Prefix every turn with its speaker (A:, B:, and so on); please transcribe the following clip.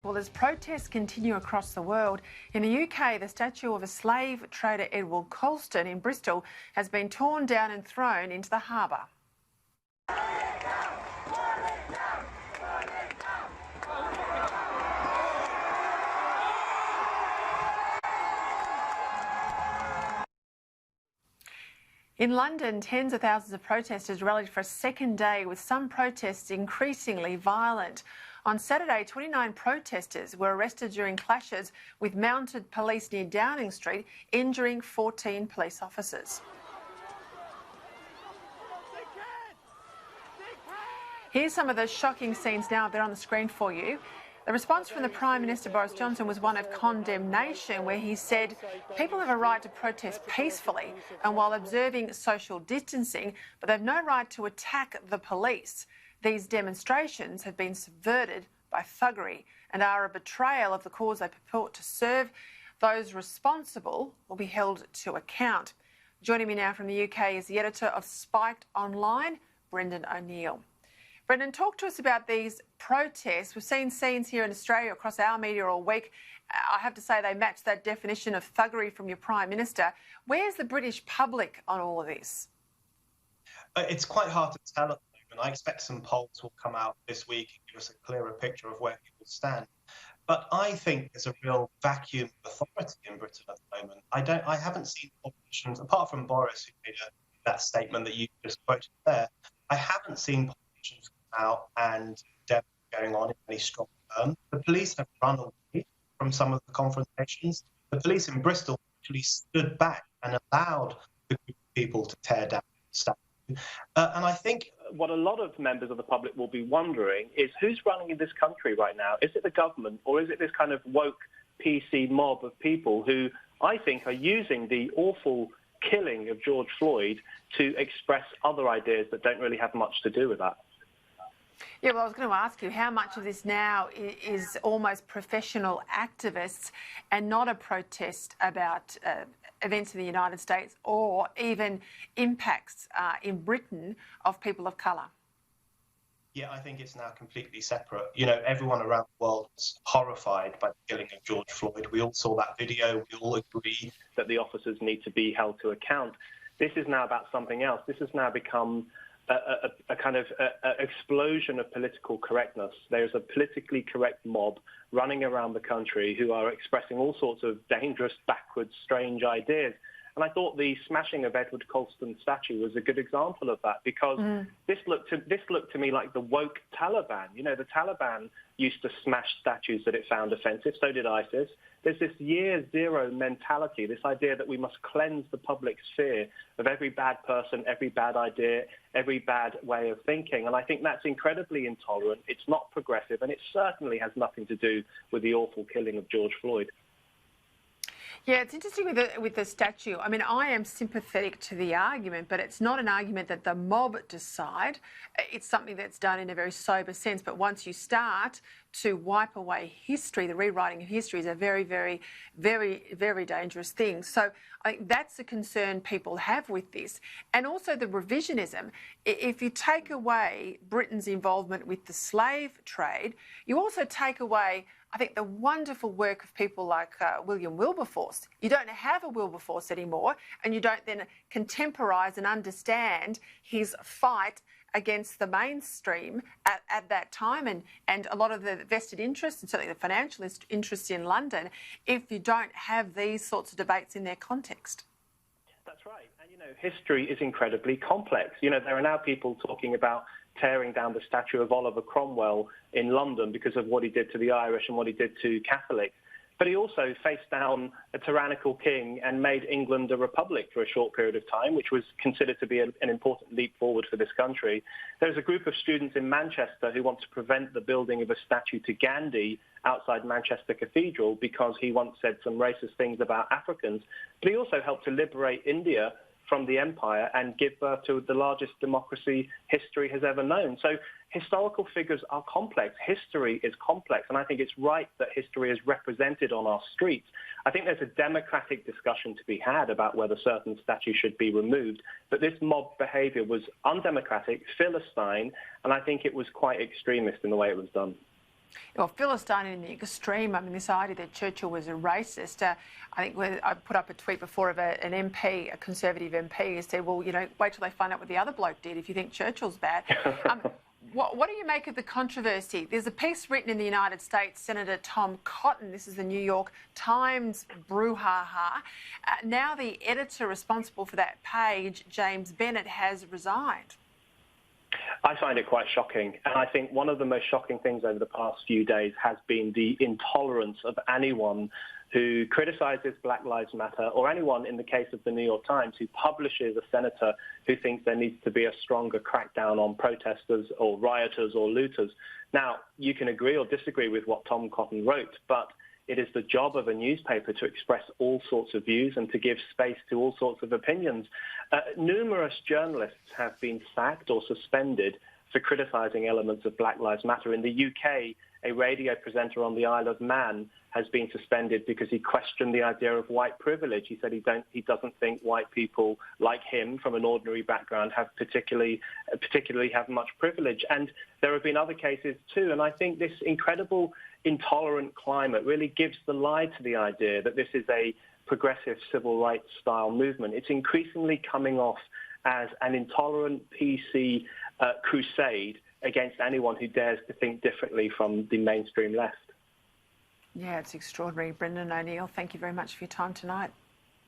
A: Well, as protests continue across the world, in the UK, the statue of a slave trader, Edward Colston, in Bristol, has been torn down and thrown into the harbour. In London, tens of thousands of protesters rallied for a second day, with some protests increasingly violent. On Saturday, 29 protesters were arrested during clashes with mounted police near Downing Street, injuring 14 police officers. Here's some of the shocking scenes now. They're on the screen for you. The response from the Prime Minister, Boris Johnson, was one of condemnation, where he said people have a right to protest peacefully and while observing social distancing, but they've no right to attack the police. These demonstrations have been subverted by thuggery and are a betrayal of the cause they purport to serve. Those responsible will be held to account. Joining me now from the UK is the editor of Spiked Online, Brendan O'Neill. Brendan, talk to us about these protests. We've seen scenes here in Australia across our media all week. I have to say they match that definition of thuggery from your Prime Minister. Where's the British public on all of this?
B: It's quite hard to tell at the moment. I expect some polls will come out this week and give us a clearer picture of where people stand. But I think there's a real vacuum of authority in Britain at the moment. I haven't seen politicians, apart from Boris, who made that statement that you just quoted there, I haven't seen politicians out and going on in any strong terms. The police have run away from some of the confrontations. The police in Bristol actually stood back and allowed the group of people to tear down the statue. And I think
C: what a lot of members of the public will be wondering is who's running in this country right now? Is it the government, or is it this kind of woke PC mob of people who I think are using the awful killing of George Floyd to express other ideas that don't really have much to do with that?
A: Yeah, well, I was going to ask you, how much of this now is almost professional activists and not a protest about events in the United States or even impacts in Britain of people of colour?
B: Yeah, I think it's now completely separate. You know, everyone around the world was horrified by the killing of George Floyd. We all saw that video. We all agree
C: that the officers need to be held to account. This is now about something else. This has now become a kind of explosion of political correctness. There's a politically correct mob running around the country who are expressing all sorts of dangerous, backwards, strange ideas. And I thought the smashing of Edward Colston's statue was a good example of that, because this looked to me like the woke Taliban. You know, the Taliban used to smash statues that it found offensive. So did ISIS. There's this year zero mentality, this idea that we must cleanse the public sphere of every bad person, every bad idea, every bad way of thinking. And I think that's incredibly intolerant. It's not progressive, and it certainly has nothing to do with the awful killing of George Floyd.
A: Yeah, it's interesting with the statue. I mean, I am sympathetic to the argument, but it's not an argument that the mob decide. It's something that's done in a very sober sense. But once you start to wipe away history, the rewriting of history is a very, very, very, very dangerous thing. So I think that's the concern people have with this. And also the revisionism. If you take away Britain's involvement with the slave trade, you also take away, I think, the wonderful work of people like William Wilberforce. You don't have a Wilberforce anymore, and you don't then contemporise and understand his fight against the mainstream at that time and a lot of the vested interests, and certainly the financial interests in London, if you don't have these sorts of debates in their context.
C: That's right. And, you know, history is incredibly complex. You know, there are now people talking about tearing down the statue of Oliver Cromwell in London because of what he did to the Irish and what he did to Catholics. But he also faced down a tyrannical king and made England a republic for a short period of time, which was considered to be an important leap forward for this country. There's a group of students in Manchester who want to prevent the building of a statue to Gandhi outside Manchester Cathedral because he once said some racist things about Africans. But he also helped to liberate India from the empire and give birth to the largest democracy history has ever known. So historical figures are complex. History is complex, and I think it's right that history is represented on our streets. I think there's a democratic discussion to be had about whether certain statues should be removed, but this mob behaviour was undemocratic, Philistine, and I think it was quite extremist in the way it was done.
A: Well, Philistine in the extreme. I mean, this idea that Churchill was a racist. I think I put up a tweet before of an MP, a Conservative MP, who said, well, you know, wait till they find out what the other bloke did if you think Churchill's bad. What do you make of the controversy? There's a piece written in the United States, Senator Tom Cotton, this is the New York Times brouhaha. Now the editor responsible for that page, James Bennett, has resigned.
C: I find it quite shocking. And I think one of the most shocking things over the past few days has been the intolerance of anyone who criticises Black Lives Matter, or anyone, in the case of the New York Times, who publishes a senator who thinks there needs to be a stronger crackdown on protesters or rioters or looters. Now, you can agree or disagree with what Tom Cotton wrote, but it is the job of a newspaper to express all sorts of views and to give space to all sorts of opinions. Numerous journalists have been sacked or suspended for criticising elements of Black Lives Matter. In the UK, a radio presenter on the Isle of Man has been suspended because he questioned the idea of white privilege. He said he doesn't think white people like him from an ordinary background have particularly have much privilege. And there have been other cases too. And I think this incredible intolerant climate really gives the lie to the idea that this is a progressive civil rights style movement. It's increasingly coming off as an intolerant PC crusade against anyone who dares to think differently from the mainstream left.
A: Yeah, it's extraordinary. Brendan O'Neill, thank you very much for your time tonight.